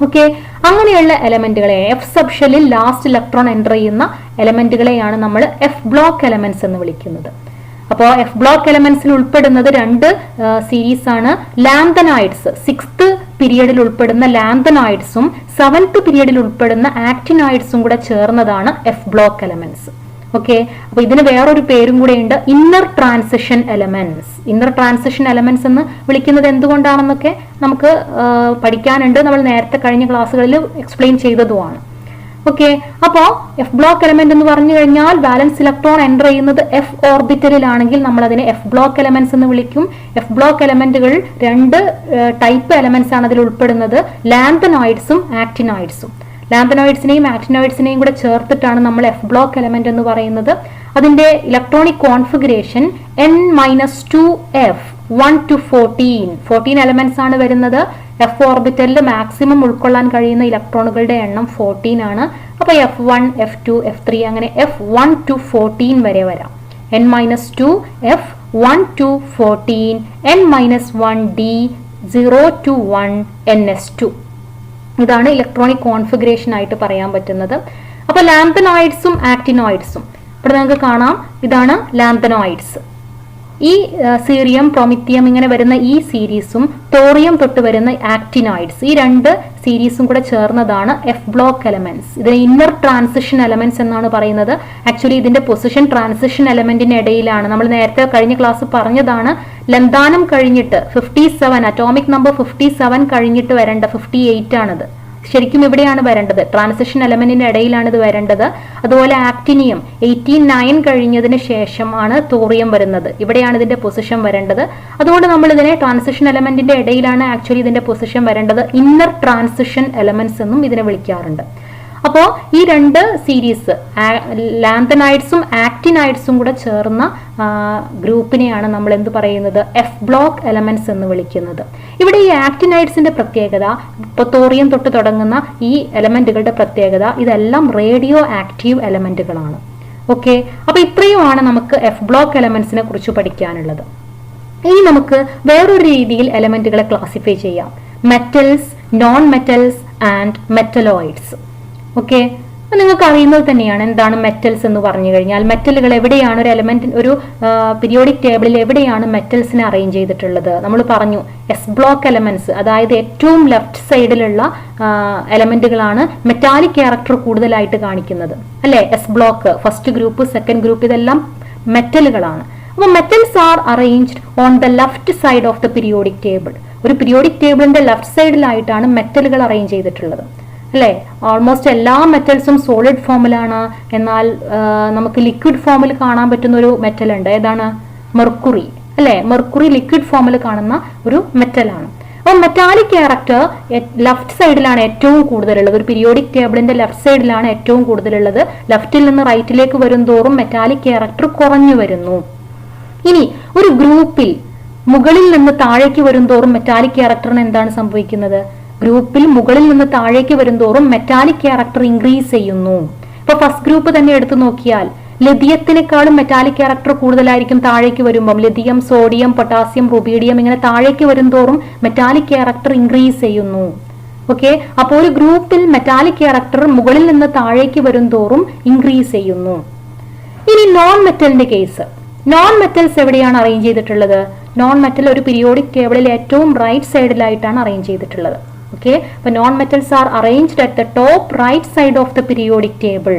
Okay, അങ്ങനെയുള്ള എലമെന്റുകളെ എഫ് സബ്ഷെല്ലിൽ ലാസ്റ്റ് ഇലക്ട്രോൺ എൻ്റർ ചെയ്യുന്ന എലമെന്റുകളെയാണ് നമ്മൾ എഫ് ബ്ലോക്ക് എലമെന്റ്സ് എന്ന് വിളിക്കുന്നത്. അപ്പോൾ എഫ് ബ്ലോക്ക് എലമെന്റ്സിൽ ഉൾപ്പെടുന്നത് 2 സീരീസ് ആണ്. ലാന്തനോയിഡ്സ് 6th പീരിയഡിൽ ഉൾപ്പെടുന്ന ലാന്തനോയിഡ്സും 7th പീരിയഡിൽ ഉൾപ്പെടുന്ന ആക്ടിനോയിഡ്സും കൂടെ ചേർന്നതാണ് എഫ് ബ്ലോക്ക് എലമെന്റ്സ്. ഓക്കെ, അപ്പൊ ഇതിന് വേറൊരു പേരും കൂടെ ഉണ്ട്, inner transition elements. Inner transition elements എന്ന് വിളിക്കുന്നത് എന്തുകൊണ്ടാണെന്നൊക്കെ നമുക്ക് പഠിക്കാനുണ്ട്. നമ്മൾ നേരത്തെ കഴിഞ്ഞ ക്ലാസ്സുകളിൽ എക്സ്പ്ലെയിൻ ചെയ്തതുമാണ്. ഓക്കെ, അപ്പോ എഫ് ബ്ലോക്ക് എലമെന്റ് എന്ന് പറഞ്ഞു കഴിഞ്ഞാൽ വാലൻസ് ഇലക്ട്രോൺ എൻ്റർ ചെയ്യുന്നത് എഫ് ഓർബിറ്റലിലാണെങ്കിൽ നമ്മൾ അതിനെ എഫ് ബ്ലോക്ക് എലമെന്റ്സ് എന്ന് വിളിക്കും. എഫ് ബ്ലോക്ക് എലമെന്റുകൾ 2 ടൈപ്പ് എലമെന്റ്സ് ആണ് അതിൽ ഉൾപ്പെടുന്നത്, ലാന്തനോയിഡ്സും ആക്ടിനോയിഡ്സും. ലാന്തനോയിഡ്സിനെയും ആക്ടിനോയിഡ്സിനെയും കൂടെ ചേർത്തിട്ടാണ് നമ്മൾ എഫ് ബ്ലോക്ക് എലമെന്റ് എന്ന് പറയുന്നത്. അതിന്റെ electronic configuration n-2f 1 to 14 elements ആണ് വരുന്നത്. എഫ് ഓർബിറ്റലിൽ മാക്സിമം ഉൾക്കൊള്ളാൻ കഴിയുന്ന ഇലക്ട്രോണുകളുടെ എണ്ണം 14 ആണ്. അപ്പൊ F1, F2, F3 അങ്ങനെ F1 to 14 വരെ വരാം. n-2 F 1 to 14, n-1 D 0 to 1 ns2. ഇതാണ് ഇലക്ട്രോണിക് കോൺഫിഗറേഷൻ ആയിട്ട് പറയാൻ പറ്റുന്നത്. അപ്പൊ ലാന്തനോയിഡ്സും ആക്ടിനോയിഡ്സും ഇവിടെ നമുക്ക് കാണാം. ഇതാണ് ലാന്തനോയിഡ്സ്. ഈ സീറിയം, പ്രൊമിത്തിയം ഇങ്ങനെ വരുന്ന ഈ സീരീസും തോറിയം തൊട്ട് വരുന്ന ആക്ടിനോയിഡ്സ്, ഈ 2 സീരീസും കൂടെ ചേർന്നതാണ് എഫ് ബ്ലോക്ക് എലമെന്റ്സ്. ഇതിന് ഇന്നർ ട്രാൻസിഷൻ എലമെന്റ്സ് എന്നാണ് പറയുന്നത്. ആക്ച്വലി ഇതിന്റെ പൊസിഷൻ ട്രാൻസിഷൻ എലമെന്റിന് ഇടയിലാണ്. നമ്മൾ നേരത്തെ കഴിഞ്ഞ ക്ലാസ് പറഞ്ഞതാണ്, ലന്താനം കഴിഞ്ഞിട്ട് 57 അറ്റോമിക് നമ്പർ 57 കഴിഞ്ഞിട്ട് വരേണ്ട 58 ആണത്. ശരിക്കും ഇവിടെയാണ് വരേണ്ടത്, ട്രാൻസിഷൻ എലമെന്റിന്റെ ഇടയിലാണ് ഇത് വരേണ്ടത്. അതുപോലെ ആക്ടിനിയം 89 കഴിഞ്ഞതിന് ശേഷമാണ് തോറിയം വരുന്നത്. ഇവിടെയാണ് ഇതിന്റെ പൊസിഷൻ വരേണ്ടത്. അതുകൊണ്ട് നമ്മൾ ഇതിനെ ട്രാൻസിഷൻ എലമെന്റിന്റെ ഇടയിലാണ് ആക്ച്വലി ഇതിന്റെ പൊസിഷൻ വരേണ്ടത്. ഇന്നർ ട്രാൻസിഷൻ എലമെന്റ്സ് എന്നും ഇതിനെ വിളിക്കാറുണ്ട്. അപ്പോൾ ഈ 2 സീരീസ് ലാന്തനോയിഡ്സും ആക്ടിനോയിഡ്സും കൂടെ ചേർന്ന ഗ്രൂപ്പിനെയാണ് നമ്മൾ എന്ത് പറയുന്നത്? എഫ് ബ്ലോക്ക് എലമെന്റ്സ് എന്ന് വിളിക്കുന്നത്. ഇവിടെ ഈ ആക്ടിനോയിഡ്സിന്റെ പ്രത്യേകത, ഇപ്പോൾ തോറിയം തൊട്ട് തുടങ്ങുന്ന ഈ എലമെന്റുകളുടെ പ്രത്യേകത, ഇതെല്ലാം റേഡിയോ ആക്റ്റീവ് എലമെന്റുകളാണ്. ഓക്കെ, അപ്പൊ ഇത്രയുമാണ് നമുക്ക് എഫ് ബ്ലോക്ക് എലമെന്റ്സിനെ കുറിച്ച് പഠിക്കാനുള്ളത്. ഇനി നമുക്ക് വേറൊരു രീതിയിൽ എലമെന്റുകളെ ക്ലാസിഫൈ ചെയ്യാം, metals, non metals and metalloids. Okay, നിങ്ങൾക്ക് അറിയുന്നത് തന്നെയാണ് എന്താണ് മെറ്റൽസ് എന്ന് പറഞ്ഞു കഴിഞ്ഞാൽ. മെറ്റലുകൾ എവിടെയാണ് ഒരു എലമെന്റ്, ഒരു പീരിയോഡിക് ടേബിളിൽ എവിടെയാണ് മെറ്റൽസിനെ അറേഞ്ച് ചെയ്തിട്ടുള്ളത്? നമ്മൾ പറഞ്ഞു എസ് ബ്ലോക്ക് എലമെന്റ്സ്, അതായത് ഏറ്റവും ലെഫ്റ്റ് സൈഡിലുള്ള എലമെന്റുകളാണ് മെറ്റാലിക് ക്യാരക്ടർ കൂടുതലായിട്ട് കാണിക്കുന്നത്, അല്ലെ? S block, first group, second group, ഇതെല്ലാം മെറ്റലുകളാണ്. അപ്പോൾ metals are arranged on the left side of the periodic table. ഒരു പീരിയോഡിക് ടേബിളിന്റെ ലെഫ്റ്റ് സൈഡിലായിട്ടാണ് മെറ്റലുകൾ അറേഞ്ച് ചെയ്തിട്ടുള്ളത്, അല്ലെ? ഓൾമോസ്റ്റ് എല്ലാ മെറ്റൽസും സോളിഡ് ഫോമിലാണ്. എന്നാൽ നമുക്ക് ലിക്വിഡ് ഫോമിൽ കാണാൻ പറ്റുന്ന ഒരു മെറ്റൽ ഉണ്ട്. ഏതാണ്? മെർക്കുറി, അല്ലെ? മെർക്കുറി ലിക്വിഡ് ഫോമിൽ കാണുന്ന ഒരു മെറ്റലാണ്. അപ്പോൾ മെറ്റാലിക് ക്യാരക്ടർ ലെഫ്റ്റ് സൈഡിലാണ് ഏറ്റവും കൂടുതലുള്ളത്. ഒരു പീരിയോഡിക് ടേബിളിന്റെ ലെഫ്റ്റ് സൈഡിലാണ് ഏറ്റവും കൂടുതലുള്ളത്. ലെഫ്റ്റിൽ നിന്ന് റൈറ്റിലേക്ക് വരും തോറും മെറ്റാലിക് ക്യാരക്ടർ കുറഞ്ഞു വരുന്നു. ഇനി ഒരു ഗ്രൂപ്പിൽ മുകളിൽ നിന്ന് താഴേക്ക് വരും തോറും മെറ്റാലിക് ക്യാരക്ടറിന് എന്താണ് സംഭവിക്കുന്നത്? ഗ്രൂപ്പിൽ മുകളിൽ നിന്ന് താഴേക്ക് വരുംതോറും മെറ്റാലിക് ക്യാരക്ടർ ഇൻക്രീസ് ചെയ്യുന്നു. ഇപ്പൊ ഫസ്റ്റ് ഗ്രൂപ്പ് തന്നെ എടുത്തു നോക്കിയാൽ ലിഥിയത്തിനേക്കാളും മെറ്റാലിക് ക്യാരക്ടർ കൂടുതലായിരിക്കും താഴേക്ക് വരുമ്പം. ലിഥിയം, സോഡിയം, പൊട്ടാസ്യം, റുബീഡിയം ഇങ്ങനെ താഴേക്ക് വരുംതോറും മെറ്റാലിക് ക്യാരക്ടർ ഇൻക്രീസ് ചെയ്യുന്നു. ഓക്കെ, അപ്പോൾ ഒരു ഗ്രൂപ്പിൽ മെറ്റാലിക് ക്യാരക്ടർ മുകളിൽ നിന്ന് താഴേക്ക് വരുംതോറും ഇൻക്രീസ് ചെയ്യുന്നു. ഇനി നോൺ മെറ്റലിന്റെ കേസ്, നോൺ മെറ്റൽസ് എവിടെയാണ് അറേഞ്ച് ചെയ്തിട്ടുള്ളത്? നോൺ മെറ്റൽ ഒരു പീരിയോഡിക് ടേബിളിൽ ഏറ്റവും റൈറ്റ് സൈഡിലായിട്ടാണ് അറേഞ്ച് ചെയ്തിട്ടുള്ളത്. ഓക്കെ, അപ്പൊ non metals are arranged at the top right side of the periodic table.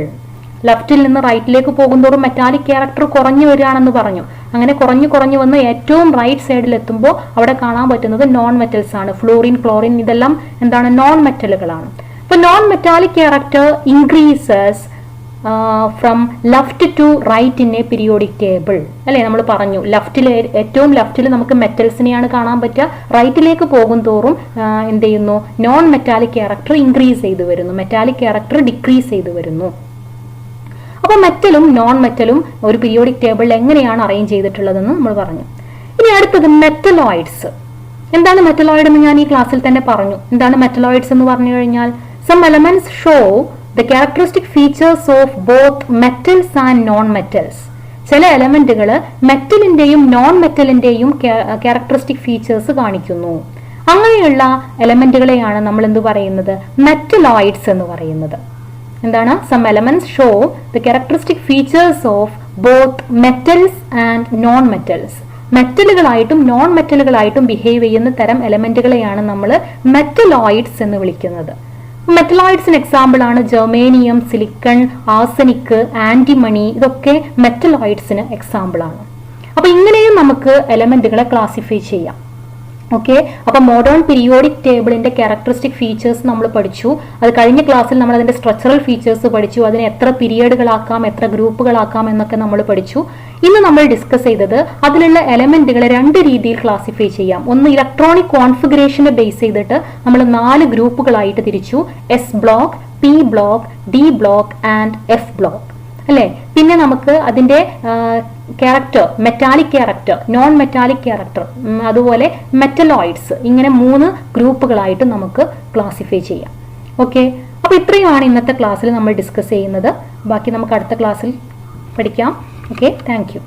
ലെഫ്റ്റിൽ നിന്ന് റൈറ്റിലേക്ക് പോകുന്തോറും മെറ്റാലിക് ക്യാരക്ടർ കുറഞ്ഞു വരികയാണെന്ന് പറഞ്ഞു. അങ്ങനെ കുറഞ്ഞു വന്ന് ഏറ്റവും റൈറ്റ് സൈഡിൽ എത്തുമ്പോൾ അവിടെ കാണാൻ പറ്റുന്നത് നോൺ മെറ്റൽസ് ആണ്. ഫ്ലൂറിൻ, ക്ലോറിൻ ഇതെല്ലാം എന്താണ്? നോൺ മെറ്റലുകളാണ്. അപ്പൊ non metallic character increases from left to right in a periodic table അല്ലേ? നമ്മൾ പറഞ്ഞു ഏറ്റവും ലെഫ്റ്റിൽ നമുക്ക് മെറ്റൽസിനെയാണ് കാണാൻ പറ്റുക. റൈറ്റിലേക്ക് പോകും തോറും എന്ത് ചെയ്യുന്നു? നോൺ മെറ്റാലിക് ക്യാരക്ടർ ഇൻക്രീസ് ചെയ്ത് വരുന്നു, മെറ്റാലിക് ക്യാരക്ടർ ഡിക്രീസ് ചെയ്ത് വരുന്നു. അപ്പൊ മെറ്റലും നോൺ മെറ്റലും ഒരു പീരിയോഡിക് ടേബിളിൽ എങ്ങനെയാണ് അറേഞ്ച് ചെയ്തിട്ടുള്ളതെന്ന് നമ്മൾ പറഞ്ഞു. ഇനി അടുത്തത് മെറ്റലോയിഡ്സ്. എന്താണ് മെറ്റലോയിഡ് എന്ന് ഞാൻ ഈ ക്ലാസ്സിൽ തന്നെ പറഞ്ഞു. എന്താണ് മെറ്റലോയിഡ്സ് എന്ന് പറഞ്ഞു കഴിഞ്ഞാൽ some elements show the characteristic features of both metals and non-metals. ചില എലമെന്റുകൾ മെറ്റലിന്റെയും നോൺ മെറ്റലിന്റെയും ക്യാരക്ടറിസ്റ്റിക് ഫീച്ചേഴ്സ് കാണിക്കുന്നു. അങ്ങനെയുള്ള എലമെന്റുകളെയാണ് നമ്മൾ എന്ത് പറയുന്നത്? മെറ്റലോയിഡ്സ് എന്ന് പറയുന്നത്. എന്താണ്? Some elements show the characteristic features of both metals and non metals. മെറ്റലുകളായിട്ടും നോൺ മെറ്റലുകളായിട്ടും ബിഹേവ് ചെയ്യുന്ന തരം എലമെന്റുകളെയാണ് നമ്മൾ മെറ്റലോയിഡ്സ് എന്ന് വിളിക്കുന്നത്. മെറ്റലോയിഡ്സിന് എക്സാമ്പിൾ ആണ് ജെർമേനിയം, സിലിക്കൺ, ആർസനിക്, ആന്റിമണി. ഇതൊക്കെ മെറ്റലോയിഡ്സിന് എക്സാമ്പിൾ ആണ്. അപ്പൊ ഇങ്ങനെയും നമുക്ക് എലമെന്റുകളെ ക്ലാസിഫൈ ചെയ്യാം. ഓക്കെ, അപ്പൊ മോഡേൺ പീരിയോഡിക് ടേബിളിന്റെ ക്യാരക്ടറിസ്റ്റിക് ഫീച്ചേഴ്സ് നമ്മൾ പഠിച്ചു. അത് കഴിഞ്ഞ ക്ലാസ്സിൽ നമ്മൾ അതിന്റെ സ്ട്രക്ചറൽ ഫീച്ചേഴ്സ് പഠിച്ചു. അതിനെ എത്ര പീരിയഡുകളാക്കാം, എത്ര ഗ്രൂപ്പുകളാക്കാം എന്നൊക്കെ നമ്മൾ പഠിച്ചു. ഇന്ന് നമ്മൾ ഡിസ്കസ് ചെയ്തത് അതിലുള്ള എലമെന്റുകളെ രണ്ട് രീതിയിൽ ക്ലാസിഫൈ ചെയ്യാം. ഒന്ന് ഇലക്ട്രോണിക് കോൺഫിഗറേഷനെ ബേസ് ചെയ്തിട്ട് നമ്മൾ 4 ഗ്രൂപ്പുകളായിട്ട് തിരിച്ചു. S block, P block, D block and F block അല്ലേ? പിന്നെ നമുക്ക് അതിന്റെ character, metallic character, non metallic character, അതുപോലെ മെറ്റലോയിഡ്സ്, ഇങ്ങനെ 3 ഗ്രൂപ്പുകളായിട്ട് നമുക്ക് ക്ലാസിഫൈ ചെയ്യാം. ഓക്കെ, അപ്പൊ ഇത്രയുമാണ് ഇന്നത്തെ ക്ലാസ്സിൽ നമ്മൾ ഡിസ്കസ് ചെയ്യുന്നത്. ബാക്കി നമുക്ക് അടുത്ത ക്ലാസ്സിൽ പഠിക്കാം. Okay, thank you.